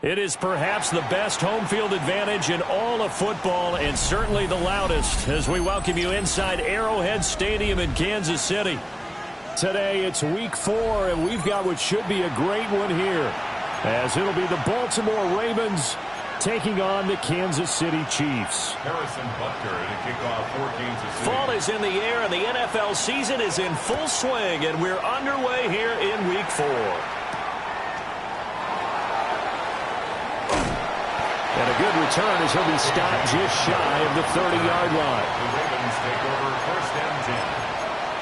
It is perhaps the best home field advantage in all of football, and certainly the loudest, as we welcome you inside Arrowhead Stadium in Kansas City. Today it's week 4, and we've got what should be a great one here, as it'll be the Baltimore Ravens taking on the Kansas City Chiefs. Harrison Butker to kick off for Kansas City. Fall is in the air, and the NFL season is in full swing, and we're underway here in week 4. And a good return as he'll be stopped just shy of the 30-yard line. The Ravens take over first and 10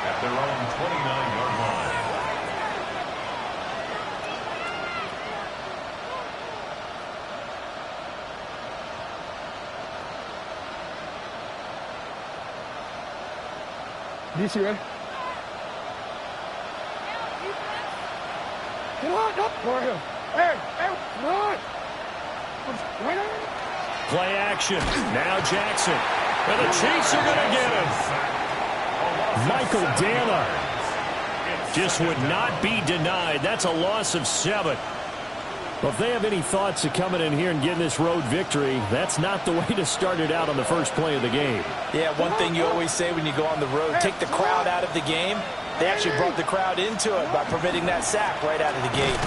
at their own 29-yard line. DC, ready? Come on, up. Hey, come on. Play action. Now Jackson. And the Chiefs are going to get him. Michael Dana just would not be denied. That's a loss of 7. Well, if they have any thoughts of coming in here and getting this road victory, that's not the way to start it out on the first play of the game. Yeah, one thing you always say when you go on the road, take the crowd out of the game. They actually brought the crowd into it by permitting that sack right out of the gate.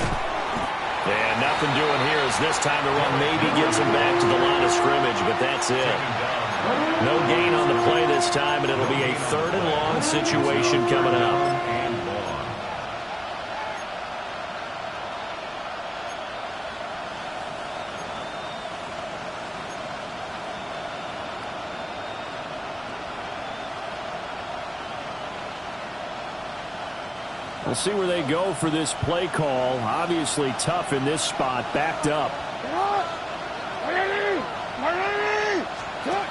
And nothing doing here as this time the run maybe gets him back to the line of scrimmage, but that's it. No gain on the play this time, and it'll be a 3rd and long situation coming up. We'll see where they go for this play call. Obviously tough in this spot, backed up.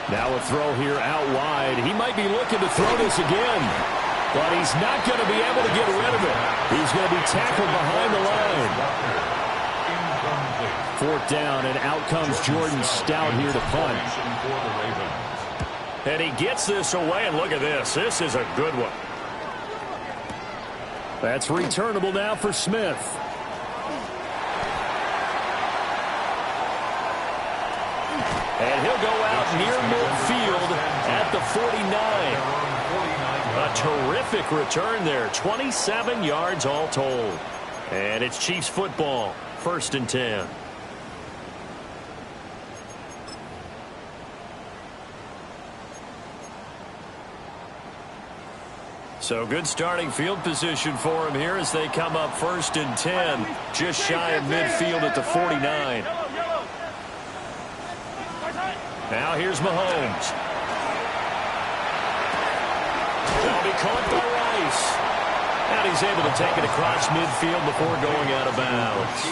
Now a throw here out wide. He might be looking to throw this again, but he's not going to be able to get rid of it. He's going to be tackled behind the line. 4th down, and out comes Jordan Stout here to punt. And he gets this away, and look at this. This is a good one. That's returnable now for Smith. And he'll go out near midfield at the 49. A terrific return there. 27 yards all told. And it's Chiefs football. 1st and 10. So good starting field position for him here as they come up 1st and 10. Just shy of midfield at the 49. Now here's Mahomes. That'll be caught by Rice. And he's able to take it across midfield before going out of bounds.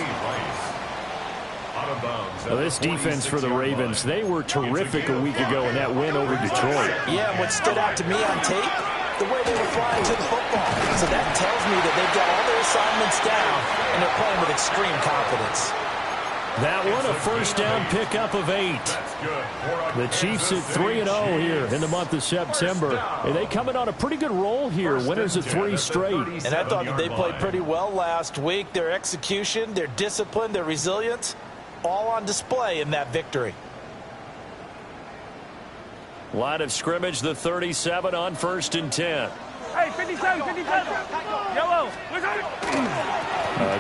Well, this defense for the Ravens, they were terrific a week ago in that win over Detroit. Yeah, what stood out to me on tape, the way they were flying to the football. So that tells me that they've got all their assignments down, and they're playing with extreme confidence. That one, a 1st down pickup of 8. The Chiefs at 3-0 here in the month of September. And they come in on a pretty good roll here. Winners of 3 straight. And I thought that they played pretty well last week. Their execution, their discipline, their resilience, all on display in that victory. Line of scrimmage, the 37 on 1st and 10. Hey, 57, 57. Yellow.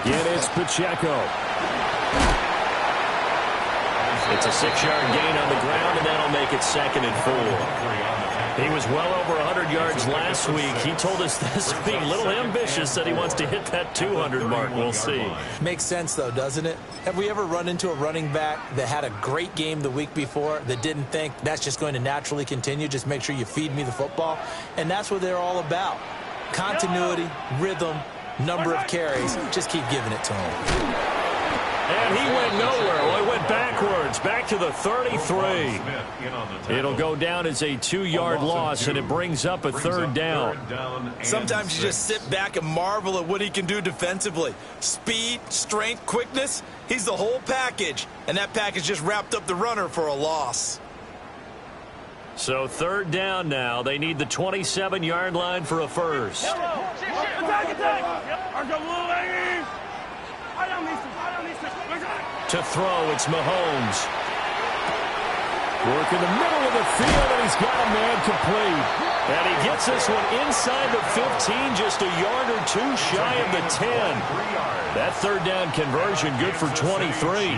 Again, it's Pacheco. It's a 6-yard gain on the ground, and that'll make it 2nd and 4. He was well over 100 yards last week. He told us this being a little ambitious, that he wants to hit that 200 mark. We'll see. Makes sense, though, doesn't it? Have we ever run into a running back that had a great game the week before that didn't think that's just going to naturally continue? Just make sure you feed me the football. And that's what they're all about. Continuity, rhythm, number of carries. Just keep giving it to him. And he went nowhere. Well, he went backwards, back to the 33. It'll go down as a 2-yard loss, and it brings up a 3rd down. Sometimes you just sit back and marvel at what he can do defensively. Speed, strength, quickness, he's the whole package. And that package just wrapped up the runner for a loss. So 3rd down now. They need the 27-yard line for a 1st. To throw, it's Mahomes. Work in the middle of the field, and he's got a man complete. And he gets this one inside the 15, just a yard or two shy of the 10. That third down conversion good for 23.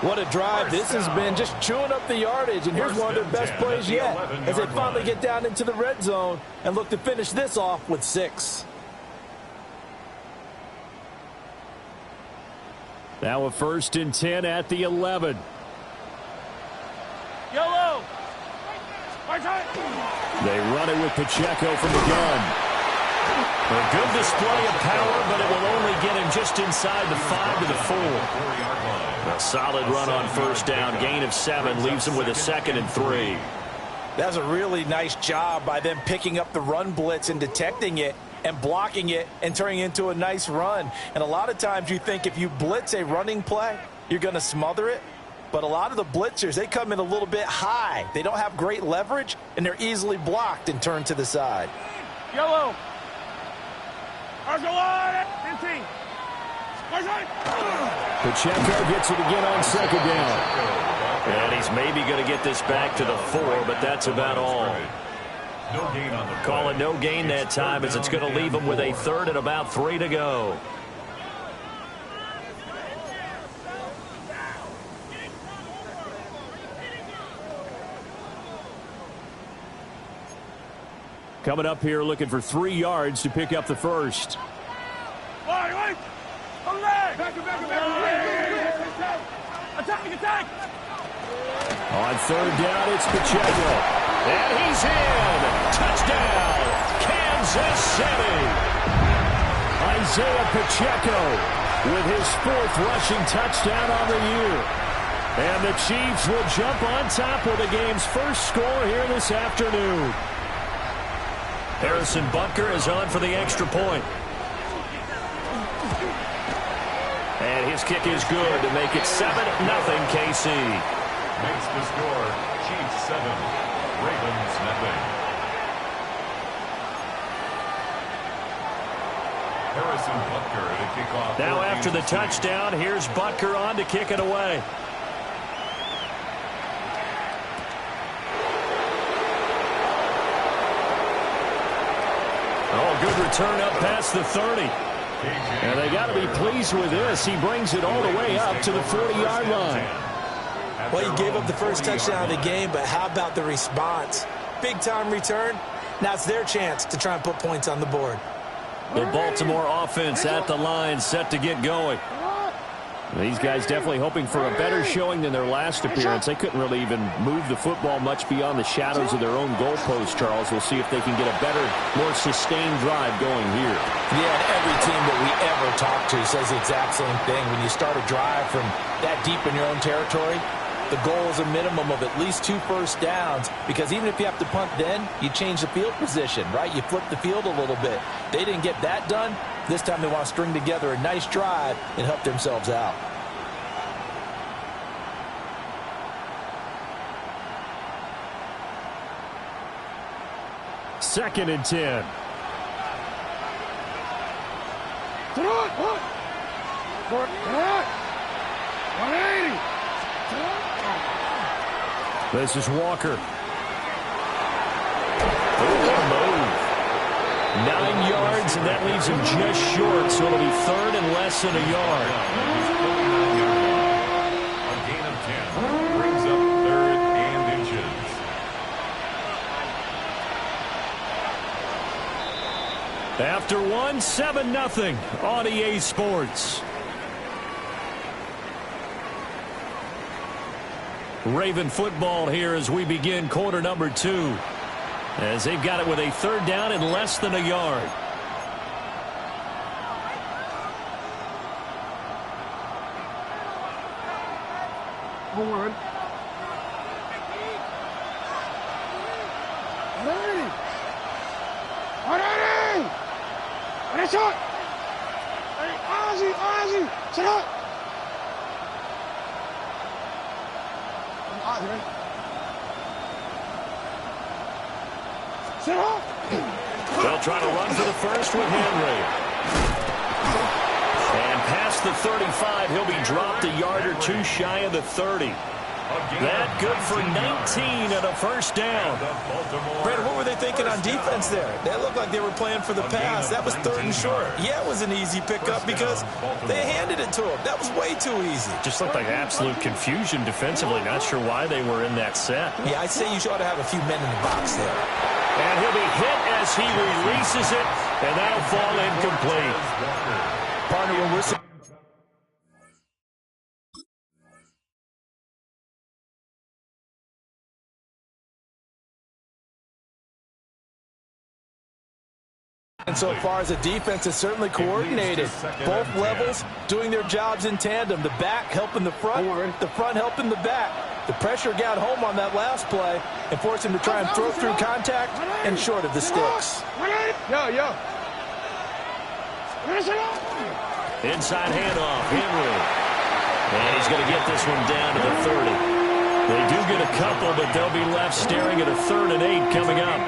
What a drive this has been, just chewing up the yardage. And here's one of their best plays yet as they finally get down into the red zone and look to finish this off with 6. Now a 1st and 10 at the 11. Yellow. They run it with Pacheco from the gun. A good display of power, but it will only get him just inside the 5 to the 4. A solid run on 1st down. Gain of 7 leaves him with a 2nd and 3. That's a really nice job by them picking up the run blitz and detecting it and blocking it and turning it into a nice run. And a lot of times you think if you blitz a running play, you're going to smother it. But a lot of the blitzers, they come in a little bit high. They don't have great leverage, and they're easily blocked and turned to the side. Yellow. Pacheco gets it again on 2nd down. And he's maybe going to get this back to the 4, but that's about all. Call it no gain that time, as it's going to leave him with a 3rd and about 3 to go. Coming up here looking for 3 yards to pick up the 1st. Attack! On 3rd down, it's Pacheco. And he's in! Touchdown! Kansas City! Isaiah Pacheco with his 4th rushing touchdown on the year. And the Chiefs will jump on top with the game's first score here this afternoon. Harrison Butker is on for the extra point. And his kick is good to make it 7-0 KC. Makes the score Chiefs 7, Ravens nothing. Harrison Butker to kick off. Now after the touchdown, here's Butker on to kick it away. Oh, good return up past the 30. And they got to be pleased with this. He brings it all the way up to the 40-yard line. Well, he gave up the first touchdown of the game, but how about the response? Big-time return. Now it's their chance to try and put points on the board. The Baltimore offense at the line, set to get going. These guys definitely hoping for a better showing than their last appearance. They couldn't really even move the football much beyond the shadows of their own goalpost, Charles. We'll see if they can get a better, more sustained drive going here. Yeah, and every team that we ever talk to says the exact same thing. When you start a drive from that deep in your own territory, the goal is a minimum of at least 2 first downs, because even if you have to punt then, you change the field position, right? You flip the field a little bit. They didn't get that done. This time they want to string together a nice drive and help themselves out. Second and 10. This is Walker. Good move. 9 yards, and that leaves him just short, so it'll be 3rd and less than a yard. A gain of 10 brings up 3rd and inches. After one, 7-0 on EA Sports. Raven football here as we begin quarter number 2. As they've got it with a 3rd down and less than a yard. One. Shot! Hey, Ozzy! Sit up! Sit up! They'll try to run for the first with Henry. And past past the 35. He'll be dropped a yard or two shy of the 30. That good for 19 and a first down. Brandon, what were they thinking on defense there? That looked like they were playing for the pass. That was 3rd and short. Yeah, it was an easy pickup because they handed it to him. That was way too easy. Just looked like absolute confusion defensively. Not sure why they were in that set. Yeah, I'd say you ought to have a few men in the box there. And he'll be hit as he releases it, and that'll fall incomplete. Partner, when we're and so far as a defense is certainly coordinated. Both levels doing their jobs in tandem. The back helping the front helping the back. The pressure got home on that last play and forced him to try and throw through contact and short of the sticks. Inside handoff, Henry. And he's going to get this one down to the 30. They do get a couple, but they'll be left staring at a 3rd and 8 coming up.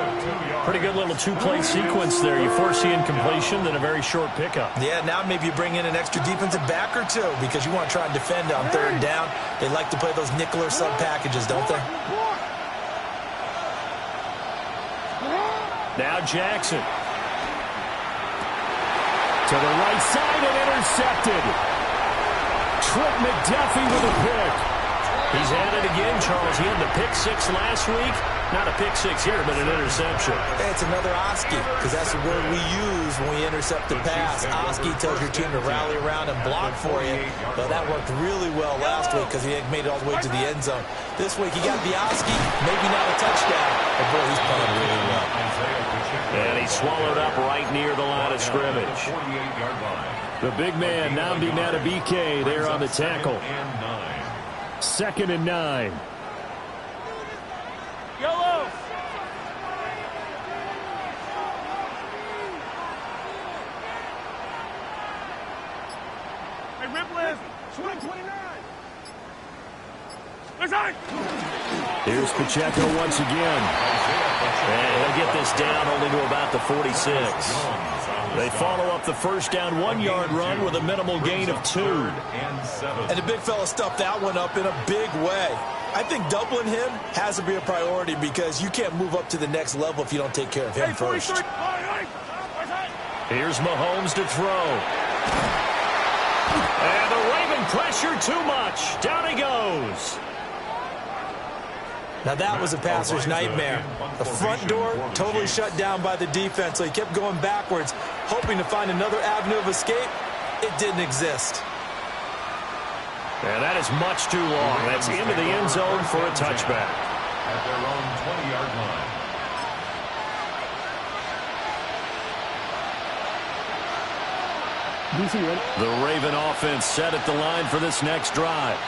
Pretty good little two-play sequence there. You force the incompletion, then a very short pickup. Yeah, now maybe you bring in an extra defensive back or two because you want to try and defend on 3rd down. They like to play those nickel or sub packages, don't they? Now Jackson. To the right side and intercepted. Trent McDuffie with a pick. He's at it again, Charles. He had the pick 6 last week. Not a pick 6 here, but an interception. Hey, it's another Oski, because that's the word we use when we intercept the pass. Oski tells your team to rally around and block for you. But that worked really well last week because he made it all the way to the end zone. This week he got the Oski, maybe not a touchdown, but boy, he's playing really well. And he's swallowed up right near the line of scrimmage. The big man, Nnamdi Madubuike, there on the tackle. 2nd and 9. Yellow. Hey, Ripley. 29. Here's Pacheco once again. And he'll get this down only to about the 46. They follow up the first down 1-yard run with a minimal gain of 2. And the big fella stuffed that one up in a big way. I think doubling him has to be a priority because you can't move up to the next level if you don't take care of him first. Here's Mahomes to throw. And the Raven pressure too much. Down he goes. Now that was a passer's nightmare. The front door totally shut down by the defense, so he kept going backwards, hoping to find another avenue of escape. It didn't exist. And that is much too long. That's into the end zone for a touchback. At their own 20-yard line. The Raven offense set at the line for this next drive.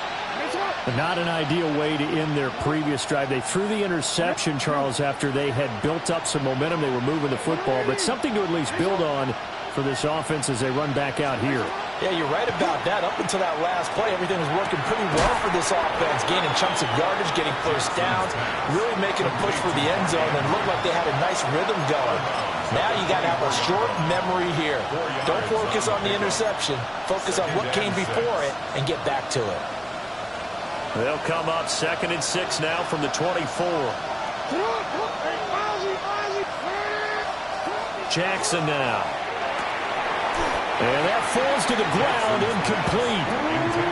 Not an ideal way to end their previous drive. They threw the interception, Charles, after they had built up some momentum. They were moving the football, but something to at least build on for this offense as they run back out here. Yeah, you're right about that. Up until that last play, everything was working pretty well for this offense, gaining chunks of yardage, getting first downs, really making a push for the end zone, and looked like they had a nice rhythm going. Now you got to have a short memory here. Don't focus on the interception. Focus on what came before it and get back to it. They'll come up 2nd and 6 now from the 24. Jackson now. And that falls to the ground, incomplete.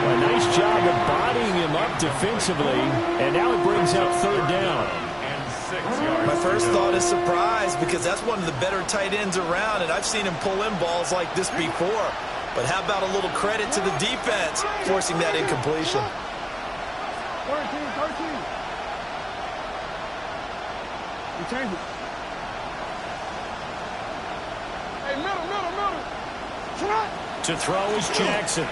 A nice job of bodying him up defensively, and now it brings out 3rd down. My first thought is surprise because that's one of the better tight ends around, and I've seen him pull in balls like this before. But how about a little credit to the defense forcing that incompletion? 13. You change it. Hey, middle. To throw is Jackson.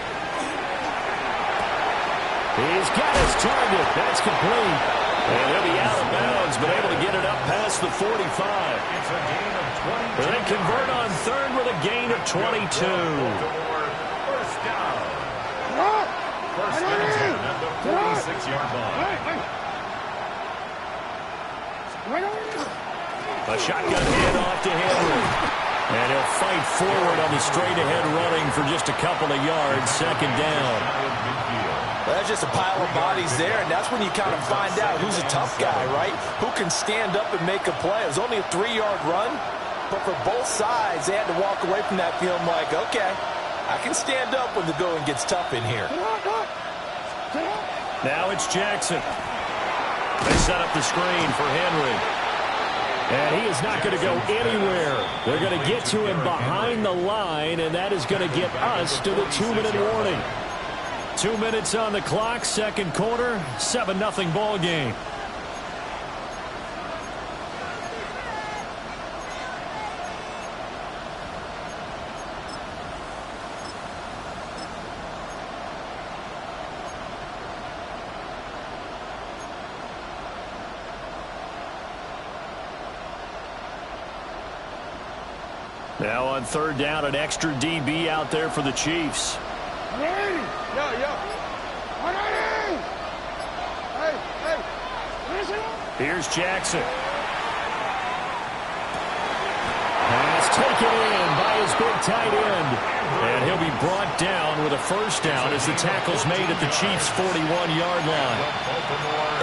He's got his target. That's complete. And he'll be out of bounds, but able to get it up past the 45. It's a gain of 22. They convert on 3rd with a gain of 22. First down. First and 10 at the 46-yard line. A shotgun handoff to Henry. And he'll fight forward on the straight-ahead running for just a couple of yards. Second down. Well, that's just a pile of bodies there, and that's when you kind of find out who's a tough guy, right? Who can stand up and make a play. It was only a 3-yard run, but for both sides, they had to walk away from that feeling like, okay, I can stand up when the going gets tough in here. Now it's Jackson. They set up the screen for Henry. And he is not going to go anywhere. They're going to get to him behind the line, and that is going to get us to the 2-minute warning. 2 minutes on the clock, second quarter, 7-0 ball game. Now on third down, an extra DB out there for the Chiefs. Here's Jackson. Pass taken in by his big tight end. And he'll be brought down with a first down as the tackle's made at the Chiefs' 41-yard line.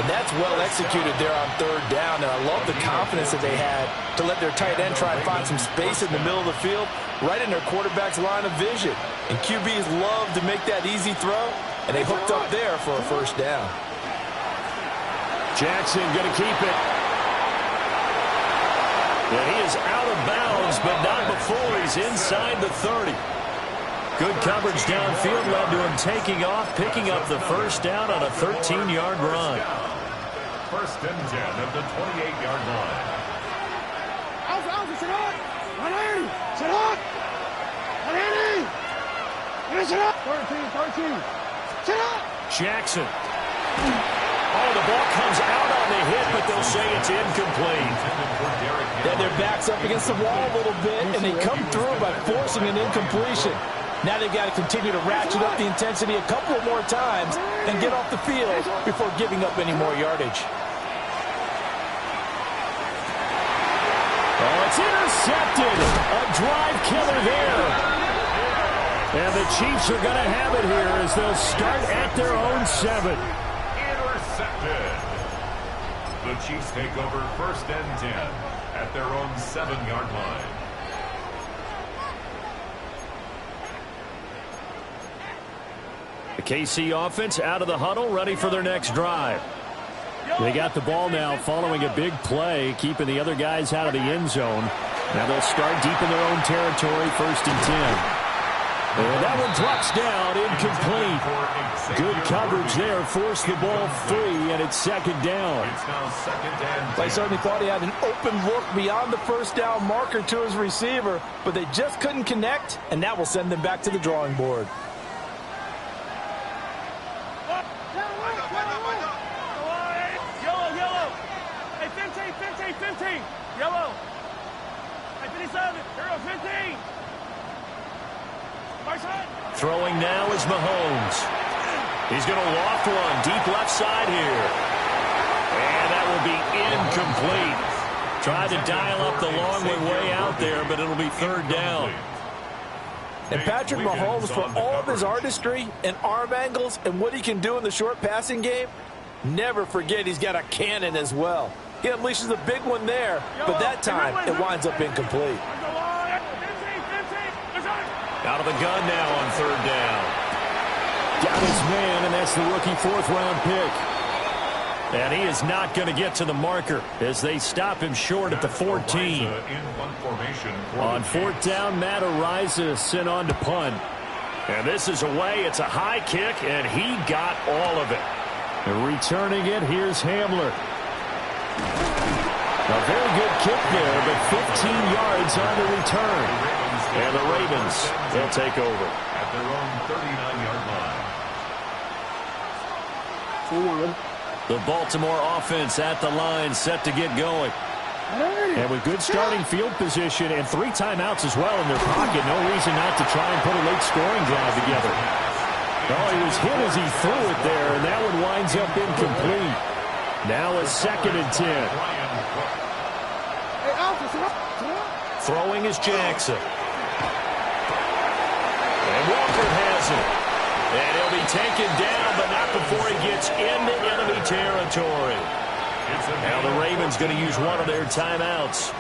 And that's well executed there on third down. And I love the confidence that they had to let their tight end try and find some space in the middle of the field, right in their quarterback's line of vision. And QBs love to make that easy throw, and they hooked up there for a first down. Jackson going to keep it. And he is out of bounds, but not before he's inside the 30. Good coverage downfield led to him taking off, picking up the first down on a 13-yard run. First and 10 at the 28-yard line. Alpha, sit up! 180! Sit up! 180! Sit up! 13! Sit up! Jackson. Oh, the ball comes out on the hit, but they'll say it's incomplete. Yeah, their back's up against the wall a little bit, and they come through by forcing an incompletion. Now they've got to continue to ratchet up the intensity a couple of more times and get off the field before giving up any more yardage. Oh, it's intercepted. A drive killer there. And the Chiefs are going to have it here as they'll start at their own 7. Intercepted. The Chiefs take over first and 10 at their own 7-yard line. The KC offense out of the huddle, ready for their next drive. They got the ball now following a big play, keeping the other guys out of the end zone. Now they'll start deep in their own territory, first and 10. And that one drops down, incomplete. Good coverage there, forced the ball free, and it's second down. They certainly thought he had an open look beyond the first down marker to his receiver, but they just couldn't connect, and that will send them back to the drawing board. Yellow. Hey, 15. Yellow. Hey, 57. Hero, 15. Throwing now is Mahomes. He's going to loft one deep left side here. And that will be incomplete. Tried to dial up the long way out there, but it'll be third down. And Patrick Mahomes, for all of his artistry and arm angles and what he can do in the short passing game, never forget he's got a cannon as well. He unleashes a big one there, but that time it winds up incomplete. Out of the gun now on third down. Got his man, and that's the rookie fourth-round pick. And he is not going to get to the marker as they stop him short at the 14. On fourth down, Matt Ariza sent on to punt. And this is away. It's a high kick, and he got all of it. And returning it, here's Hamler. A very good kick there, but 15 yards on the return. And the Ravens, they'll take over. At their own 39-yard line. The Baltimore offense at the line, set to get going. And with good starting field position and 3 timeouts as well in their pocket, no reason not to try and put a late scoring drive together. Oh, he was hit as he threw it there, and that one winds up incomplete. Now a second and 10. Hey, Alpha, sit up. Throwing is Jackson. And Walker has it. And he'll be taken down, but not before he gets into enemy territory. Now the Ravens going to use one of their timeouts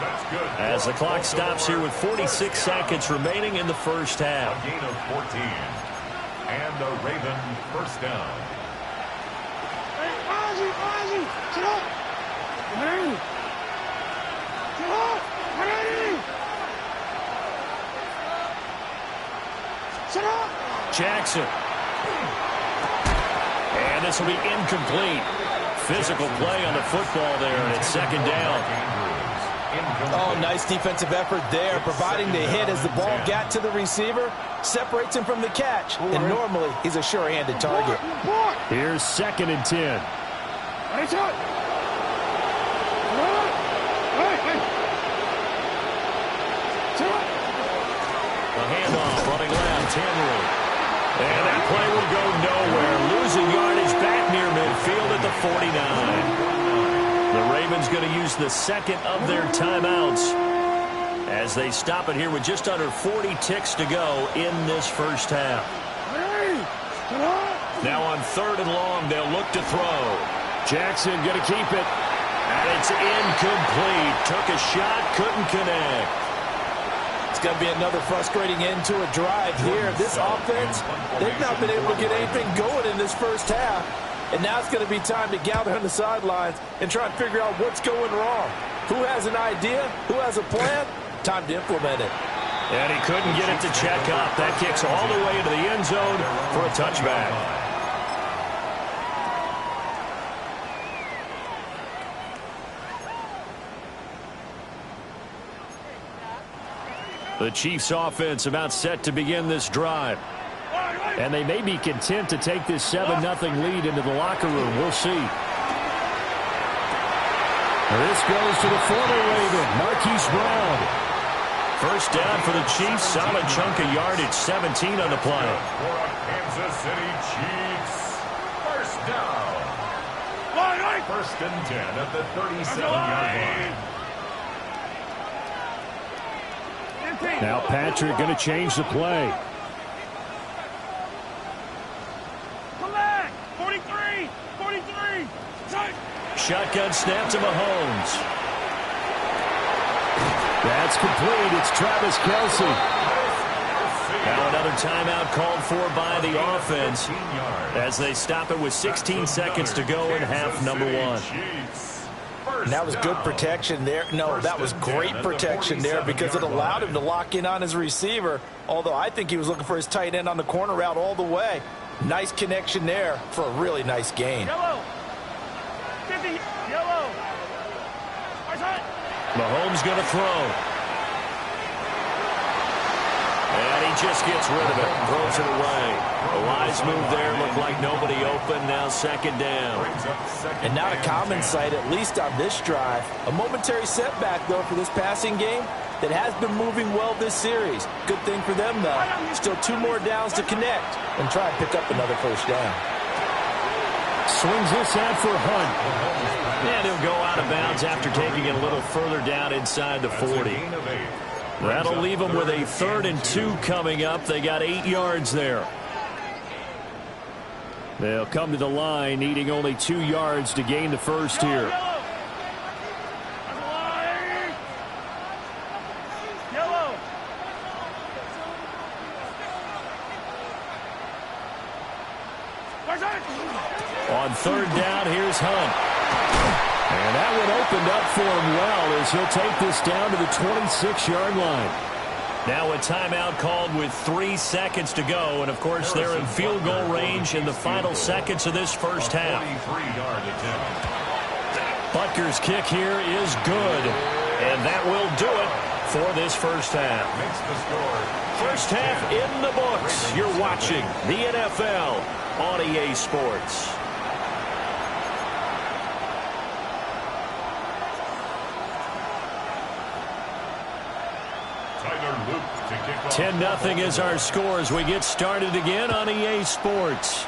as the clock stops here with 46 seconds remaining in the first half. A gain of 14. And a Raven first down. Hey, Ozzy, sit up. Ready. Sit up. Ready. Sit up. Jackson. And this will be incomplete. Physical play on the football there, and it's second down. Oh, nice defensive effort there, providing the hit as the ball got to the receiver, separates him from the catch, and normally he's a sure-handed target. Here's 2nd and 10. Ready, shot. Hey. Shot. A handoff, running left, Henry. And that play will go nowhere. Losing yardage back near midfield at the 49. The Ravens going to use the second of their timeouts as they stop it here with just under 40 ticks to go in this first half. Now on 3rd and long, they'll look to throw. Jackson going to keep it. And it's incomplete. Took a shot, couldn't connect. It's going to be another frustrating end to a drive here. This offense, they've not been able to get anything going in this first half. And now it's going to be time to gather on the sidelines and try and figure out what's going wrong. Who has an idea? Who has a plan? Time to implement it. And he couldn't get it to check up. That kicks all the way into the end zone for a touchback. The Chiefs offense about set to begin this drive. And they may be content to take this 7-0 lead into the locker room. We'll see. This goes to the former Raven, Marquise Brown. First down for the Chiefs. Solid chunk of yardage, 17 on the play. For a Kansas City Chiefs. First down. 1st and 10 at the 37-yard line. Now Patrick going to change the play. Come back. 43. Shotgun snap to Mahomes. That's complete. It's Travis Kelce. Now another timeout called for by the offense as they stop it with 16 seconds to go in half number 1. And that was good protection there. No, that was great protection there because it allowed him to lock in on his receiver, although I think he was looking for his tight end on the corner route all the way. Nice connection there for a really nice gain. Yellow. 50. Yellow. Mahomes going to throw. And he just gets rid of it. Throws it away. A wise move there. Looked like nobody open. Now 2nd down. And not a common sight, at least on this drive. A momentary setback, though, for this passing game that has been moving well this series. Good thing for them, though. Still 2 more downs to connect and try and pick up another first down. Swings this out for Hunt. And he'll go out of bounds after taking it a little further down inside the 40. That'll leave them with a 3rd and 2 coming up. They got 8 yards there. They'll come to the line, needing only 2 yards to gain the first here. On 3rd down, here's Hunt. And that one opened up for him well as he'll take this down to the 26-yard line. Now a timeout called with 3 seconds to go. And, of course, they're in field goal range in the final seconds of this first half. Butker's kick here is good. And that will do it for this first half. First half in the books. You're watching the NFL on EA Sports. 10-0 is our score as we get started again on EA Sports.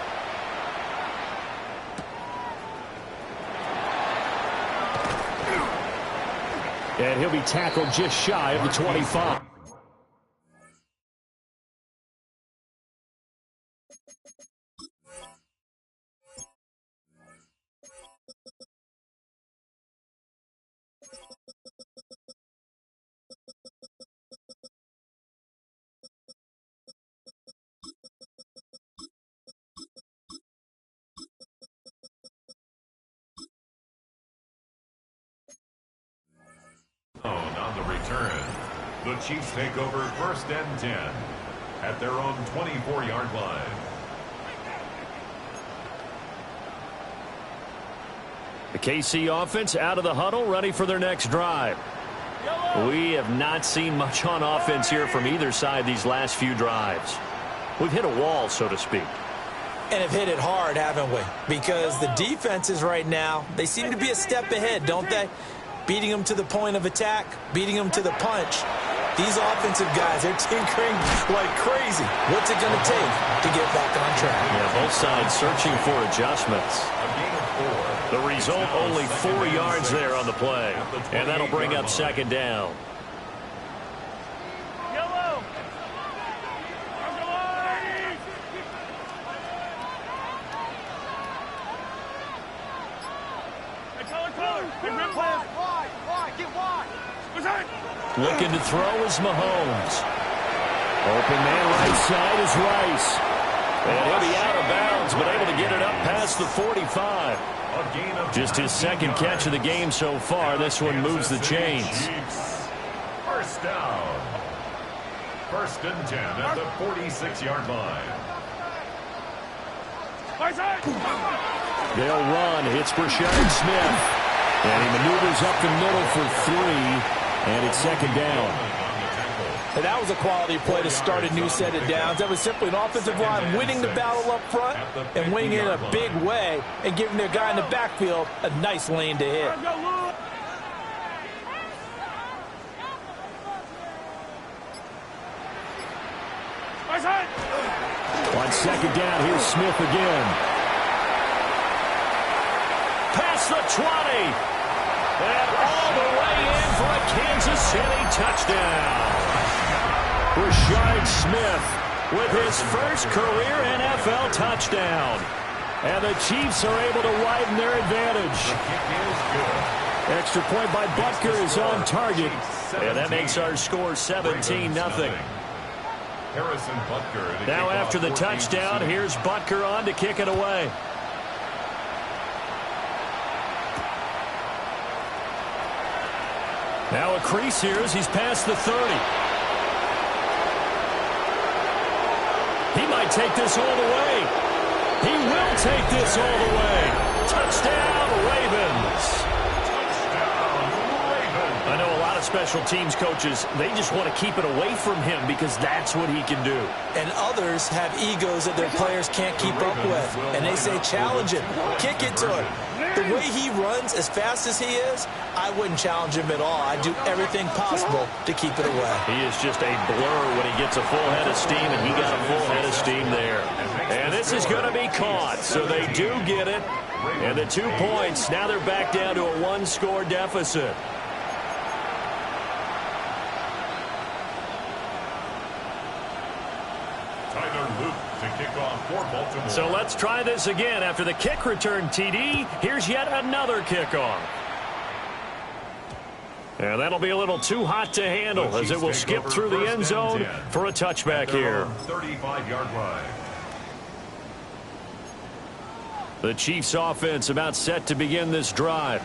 And he'll be tackled just shy of the 25. On the return, the Chiefs take over 1st and 10 at their own 24-yard line. The KC offense out of the huddle, ready for their next drive. We have not seen much on offense here from either side these last few drives. We've hit a wall, so to speak. And have hit it hard, haven't we? Because the defenses right now, they seem to be a step ahead, don't they? Beating them to the point of attack, beating them to the punch. These offensive guys, they're tinkering like crazy. What's it going to take to get back on track? Yeah, both sides searching for adjustments. The result, only 4 yards there on the play. And that'll bring up 2nd down. Looking to throw is Mahomes. Open man right side is Rice. And he'll be out of bounds, but able to get it up past the 45. Just his 2nd catch of the game so far. This one moves the chains. 1st down. 1st and 10 at the 46-yard line. They'll run. It's Brashard Smith. And he maneuvers up the middle for 3. And it's 2nd down. And that was a quality play to start a new set of downs. That was simply an offensive line winning the battle up front and winning it in a big way and giving their guy in the backfield a nice lane to hit. On 2nd down, here's Smith again. Past the 20. And all the way in for a Kansas City touchdown. Brashard Smith with his first career NFL touchdown. And the Chiefs are able to widen their advantage. Extra point by Butker is on target. And that makes our score 17-0. Now after the touchdown, here's Butker on to kick it away. Now a crease here as he's past the 30. He might take this all the way. He will take this all the way. Touchdown, Ravens. I know a lot of special teams coaches, they just want to keep it away from him because that's what he can do. And others have egos that their players can't keep up with. And they say, challenge him, kick it to him. The way he runs as fast as he is, I wouldn't challenge him at all. I'd do everything possible to keep it away. He is just a blur when he gets a full head of steam, and he got a full head of steam there. And this is going to be caught, so they do get it. And the 2 points, now they're back down to a 1-score deficit. So let's try this again. After the kick return TD, here's yet another kickoff. And that'll be a little too hot to handle as it will skip through the end zone for a touchback here. 35-yard line. The Chiefs offense about set to begin this drive.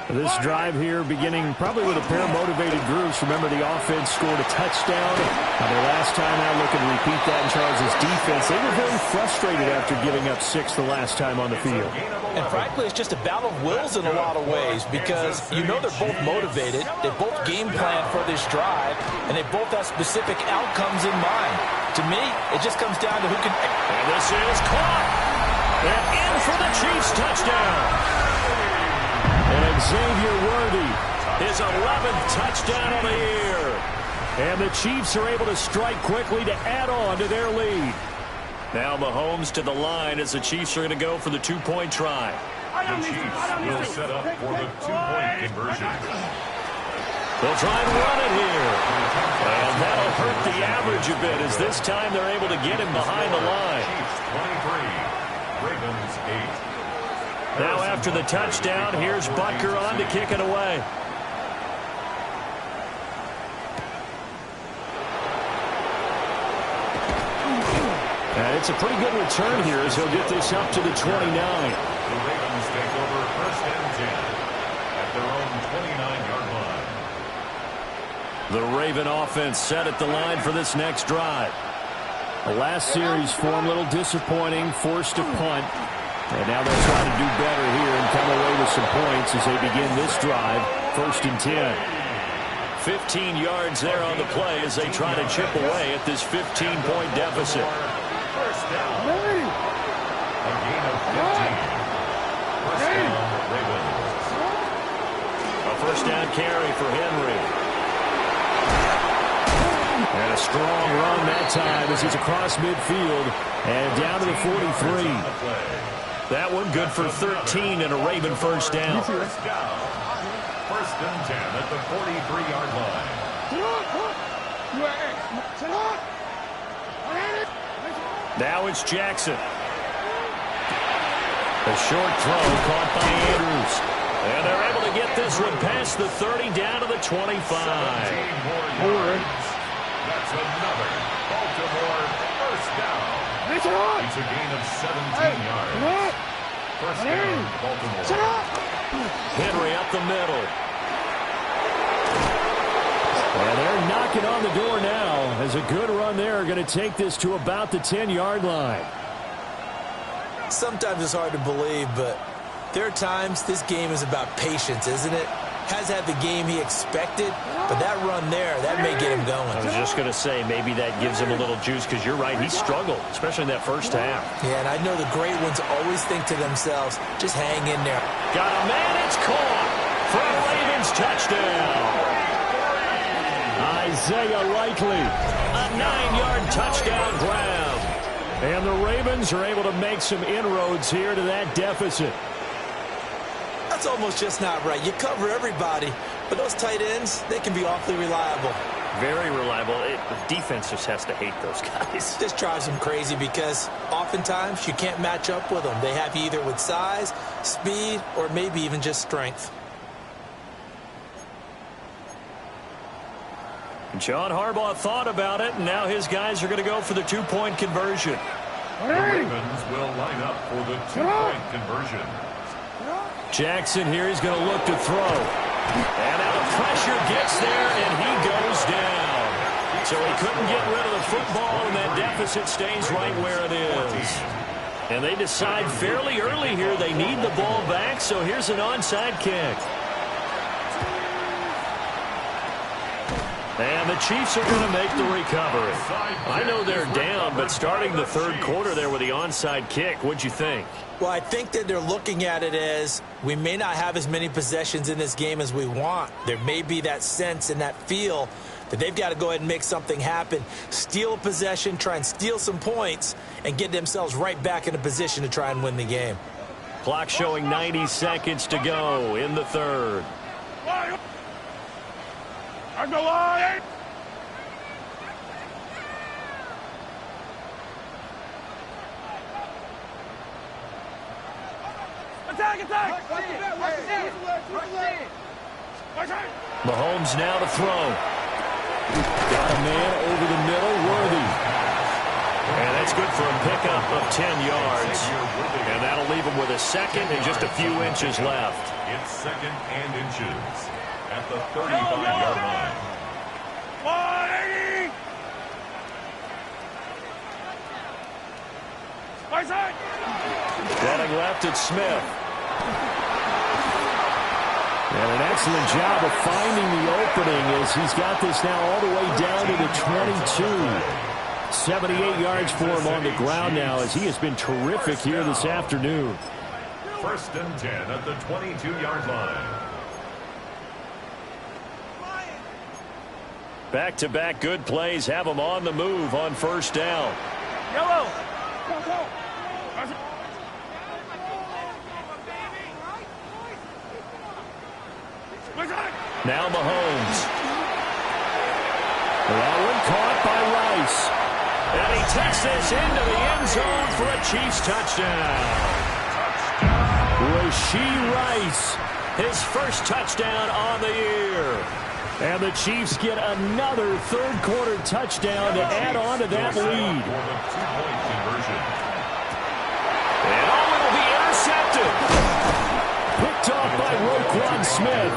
This drive here beginning probably with a pair of motivated groups. Remember, the offense scored a touchdown. The last time out, looking to repeat that in Charles' defense. They were very frustrated after giving up 6 the last time on the field. And frankly, it's just a battle of wills in a lot of ways because you know they're both motivated. They both game plan for this drive, and they both have specific outcomes in mind. To me, it just comes down to who can... And this is caught. And in for the Chiefs touchdown. And Xavier Worthy, his 11th touchdown of the year. And the Chiefs are able to strike quickly to add on to their lead. Now Mahomes to the line as the Chiefs are going to go for the 2-point try. The Chiefs will set up for the 2-point conversion. They'll try and run it here. And that'll hurt the average a bit as this time they're able to get him behind the line. Chiefs 23, Ravens 8. Now after the touchdown, here's Butker on to kick it away. And it's a pretty good return here as he'll get this up to the 29. The Ravens take over 1st and 10 at their own 29-yard line. The Raven offense set at the line for this next drive. The last series form a little disappointing, forced to punt. And now they'll try to do better here and come away with some points as they begin this drive, 1st and 10. 15 yards there on the play as they try to chip away at this 15-point deficit. First down. A gain of 15. First down, Ravens. A first down carry for Henry. And a strong run that time as he's across midfield and down to the 43. That one good for 13 and a Raven first down. First down. 1st and 10 at the 43-yard line. Now it's Jackson. A short throw caught by Andrews. And they're able to get this one past the 30 down to the 25. 17 more yards. That's another Baltimore first down. It's a gain of 17 yards. First down, Baltimore. Henry up the middle. And they're knocking on the door now as a good run there. Going to take this to about the 10-yard line. Sometimes it's hard to believe, but there are times this game is about patience, isn't it? Has had the game he expected, but that run there, that may get him going. I was just going to say, maybe that gives him a little juice because you're right, he struggled, especially in that first half. Yeah, and I know the great ones always think to themselves, just hang in there. Got a man, it's caught for a Ravens touchdown. Isaiah Likely, a 9-yard touchdown grab. And the Ravens are able to make some inroads here to that deficit. That's almost just not right. You cover everybody, but those tight ends, they can be awfully reliable. Very reliable. The defense just has to hate those guys. This drives them crazy because oftentimes you can't match up with them. They have you either with size, speed, or maybe even just strength. John Harbaugh thought about it, and now his guys are going to go for the two-point conversion. The Ravens will line up for the two-point conversion. Jackson here, he's going to look to throw. And now the pressure gets there, and he goes down. So he couldn't get rid of the football, and that deficit stays right where it is. And they decide fairly early here they need the ball back, so here's an onside kick. And the Chiefs are going to make the recovery. I know they're down, but starting the third quarter there with the onside kick, what'd you think? Well, I think that they're looking at it as we may not have as many possessions in this game as we want. There may be that sense and that feel that they've got to go ahead and make something happen, steal a possession, try and steal some points, and get themselves right back in a position to try and win the game. Clock showing 90 seconds to go in the third. I'm the line. Attack, attack. Mahomes now to throw. Got a man over the middle, Worthy. And that's good for a pickup of 10 yards. And that'll leave him with a second and just a few inches left. It's second and inches at the 35-yard line. 180. My side. Running left, it's Smith. And an excellent job of finding the opening as he's got this now all the way down to the 22. 78 yards for him on the ground now as he has been terrific here this afternoon. First and 10 at the 22-yard line. Back-to-back good plays have him on the move on first down. Yellow. Go, go. Now Mahomes. That one caught by Rice. And he takes this into the end zone for a Chiefs touchdown. Rashee Rice, his first touchdown on the year. And the Chiefs get another third-quarter touchdown to add on to that lead. And oh, it'll be intercepted. Picked off by Roquan Smith.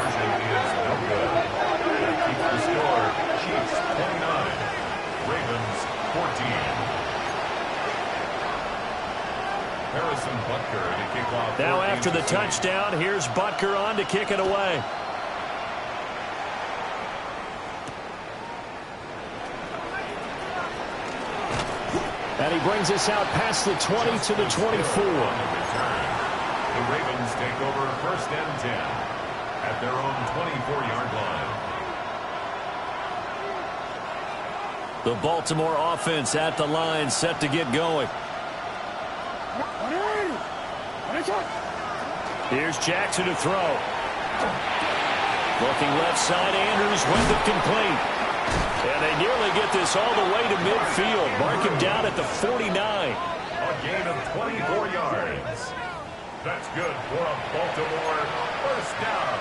Keeps the score. Chiefs 29. Ravens 14. Harrison Butker to kick off. Now after the touchdown, here's Butker on to kick it away. And he brings us out past the 20 to the 24. The Ravens take over 1st and 10 at their own 24-yard line. The Baltimore offense at the line, set to get going. Here's Jackson to throw. Looking left side, Andrews with it complete. And they nearly get this all the way to midfield. Mark him down at the 49. A gain of 24 yards. That's good for a Baltimore first down.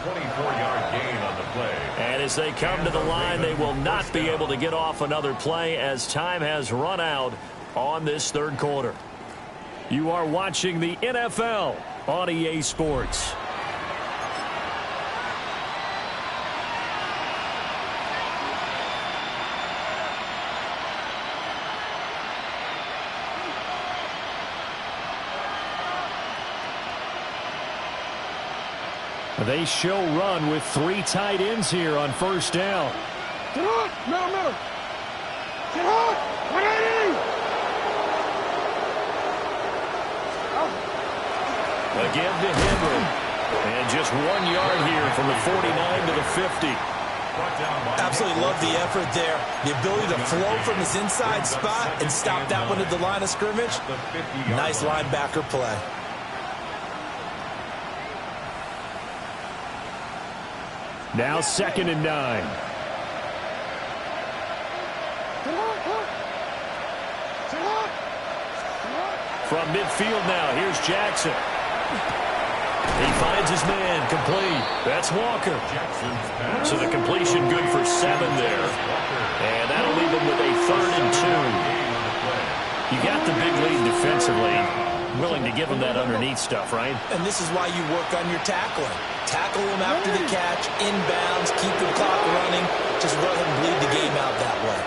24-yard gain on the play. And as they come to the line, they will not be able to get off another play as time has run out on this third quarter. You are watching the NFL on EA Sports. They show run with 3 tight ends here on first down. Get on! Middle. Get on! 180! Again to Henry. And just 1 yard here from the 49 to the 50. Absolutely love the effort there. The ability to flow from his inside spot and stop that one at the line of scrimmage. Nice linebacker play. Now 2nd and 9. From midfield now, here's Jackson. He finds his man, complete. That's Walker. So the completion good for 7 there. And that'll leave him with a 3rd and 2. You got the big lead defensively. Willing to give him that underneath stuff, right? And this is why you work on your tackling. Tackle him after the catch, inbounds, keep the clock running. Just let him bleed the game out that way.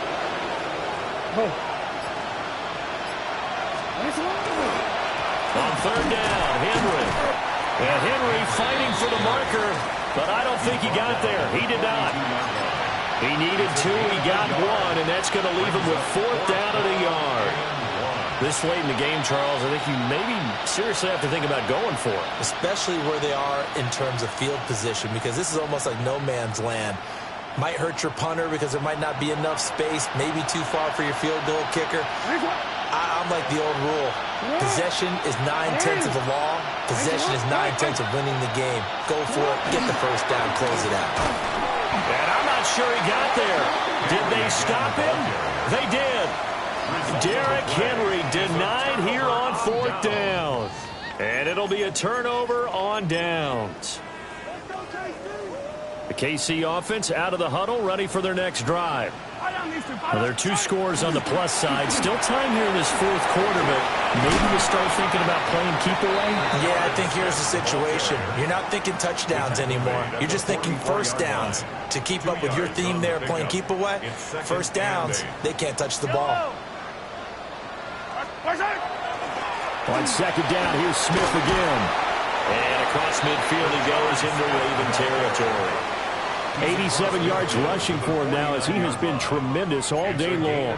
On 3rd down, Henry. And Henry fighting for the marker, but I don't think he got there. He did not. He needed 2, he got 1, and that's going to leave him with 4th down at a yard. This late in the game, Charles, I think you maybe seriously have to think about going for it. Especially where they are in terms of field position, because this is almost like no man's land. Might hurt your punter because there might not be enough space, maybe too far for your field goal kicker. I'm like the old rule. Possession is 9/10 of the law. Possession is 9/10 of winning the game. Go for it, get the first down, close it out. And I'm not sure he got there. Did they stop him? They did. Derrick Henry denied here on 4th down. And it'll be a turnover on downs. The KC offense out of the huddle, ready for their next drive. Well, there are 2 scores on the plus side. Still time here in this 4th quarter, but maybe you start thinking about playing keep away? Yeah, I think here's the situation. You're not thinking touchdowns anymore. You're just thinking first downs. To keep up with your theme there, playing keep away, first downs, they can't touch the ball. On 2nd down, here's Smith again. And across midfield he goes into Raven territory. 87 yards rushing for him now as he has been tremendous all day long.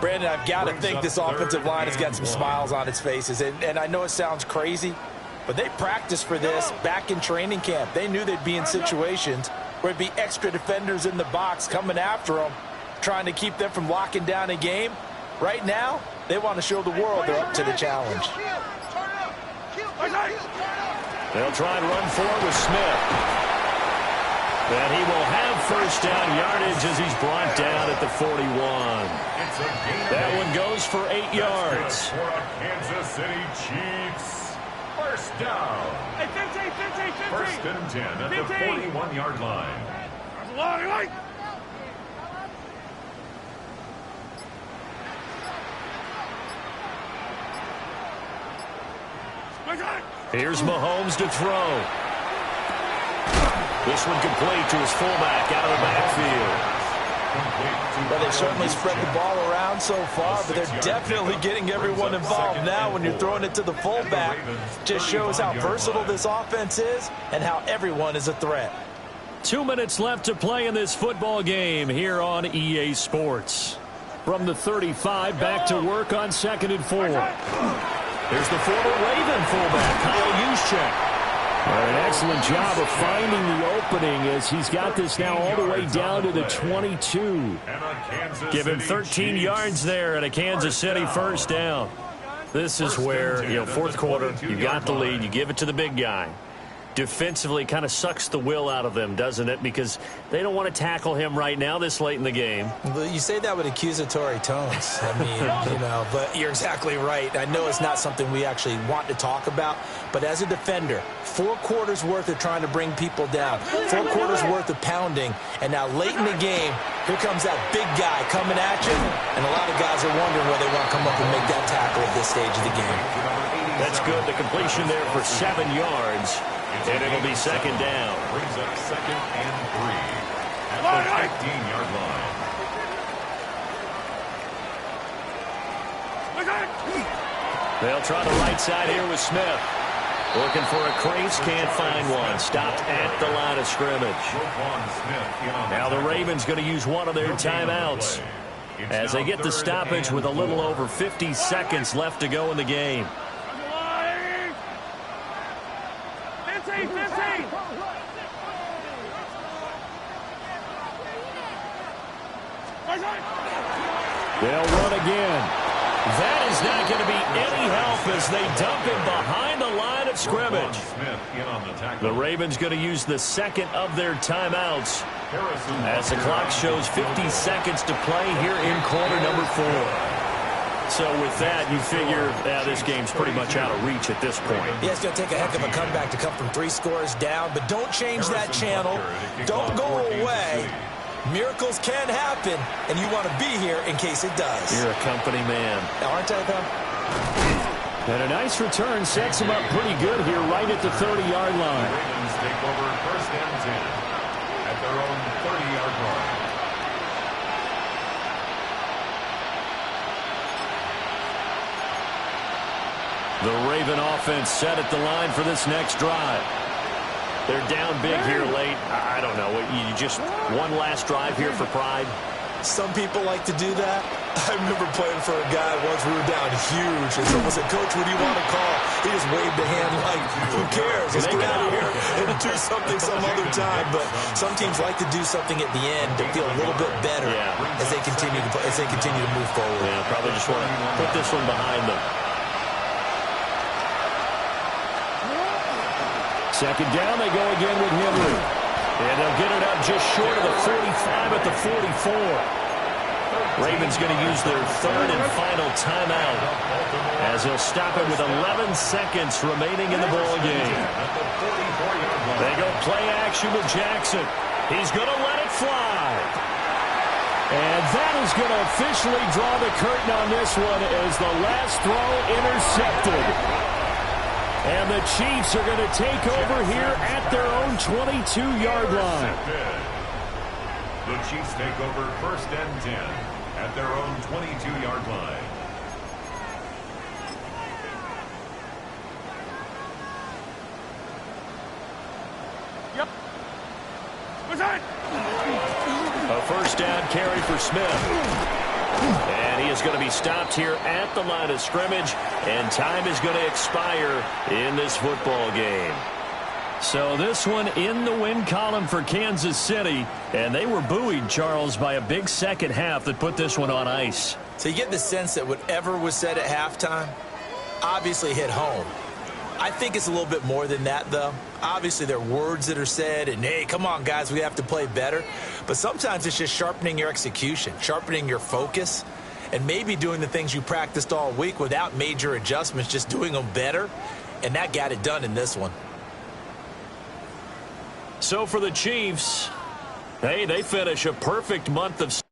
Brandon, I've got to think this offensive line has got some smiles on its faces. And I know it sounds crazy, but they practiced for this back in training camp. They knew they'd be in situations where it'd be extra defenders in the box coming after them, trying to keep them from locking down a game. Right now, they want to show the world they're up to the challenge. They'll try and run forward with Smith. And he will have first down yardage as he's brought down at the 41. That one goes for 8 yards. For a Kansas City Chiefs. First down. Hey, 15. First and 10 at the 41-yard line. That's a lot, right? Here's Mahomes to throw. This one complete to his fullback out of the backfield. Well, they've certainly spread the ball around so far, but they're definitely getting everyone involved now when you're throwing it to the fullback. Just shows how versatile this offense is and how everyone is a threat. 2 minutes left to play in this football game here on EA Sports. From the 35, back to work on 2nd and 4. Here's the former Raven fullback, Kyle Juszczyk. An excellent job of finding the opening as he's got this now all the way down to the 22. Give him 13 yards there and a Kansas City first down. This is where, fourth quarter, you got the lead, you give it to the big guy. Defensively kind of sucks the will out of them, doesn't it? Because they don't want to tackle him right now this late in the game. Well, you say that with accusatory tones. I mean, but you're exactly right. I know it's not something we actually want to talk about, but as a defender, 4 quarters worth of trying to bring people down, 4 quarters worth of pounding, and now late in the game, here comes that big guy coming at you, and a lot of guys are wondering whether they want to come up and make that tackle at this stage of the game. That's good. The completion there for 7 yards. And it'll be second down. Brings up 2nd and 3 at the 15-yard line. They'll try the right side here with Smith. Looking for a crease, can't find one. Stopped at the line of scrimmage. Now the Ravens going to use one of their timeouts as they get the stoppage with a little over 50 seconds left to go in the game. 15. They'll run again. That is not going to be any help as they dump him behind the line of scrimmage. The Ravens going to use the second of their timeouts as the clock shows 50 seconds to play here in quarter number 4. So with that, you figure this game's pretty much out of reach at this point. Yeah, it's going to take a heck of a comeback to come from 3 scores down, but don't change that channel. Don't go away. Miracles can happen, and you want to be here in case it does. You're a company man. Aren't I, though? And a nice return sets him up pretty good here right at the 30-yard line. Ravens take over first and 10 at their own 30-yard line. The Raven offense set at the line for this next drive. They're down big here late. I don't know. You just one last drive here for pride. Some people like to do that. I remember playing for a guy once. We were down huge, and someone said, "Coach, what do you want to call?" He just waved a hand like, "Who cares? Let's get out of here and do something some other time." But some teams like to do something at the end to feel a little bit better as they continue to move forward. Yeah, probably just want to put this one behind them. Second down, they go again with Henry. And they'll get it up just short of the 45 at the 44. Ravens going to use their third and final timeout as they'll stop it with 11 seconds remaining in the ball game. They go play action with Jackson. He's going to let it fly. And that is going to officially draw the curtain on this one as the last throw intercepted. And the Chiefs are going to take over here at their own 22-yard line. The Chiefs take over first and 10 at their own 22-yard line. Yep. What's that? A first down carry for Smith. And he is going to be stopped here at the line of scrimmage, and time is going to expire in this football game. So this one in the win column for Kansas City, and they were buoyed, Charles, by a big second half that put this one on ice. So you get the sense that whatever was said at halftime obviously hit home. I think it's a little bit more than that, though. Obviously, there are words that are said, and, hey, come on, guys, we have to play better. But sometimes it's just sharpening your execution, sharpening your focus, and maybe doing the things you practiced all week without major adjustments, just doing them better. And that got it done in this one. So for the Chiefs, hey, they finish a perfect month of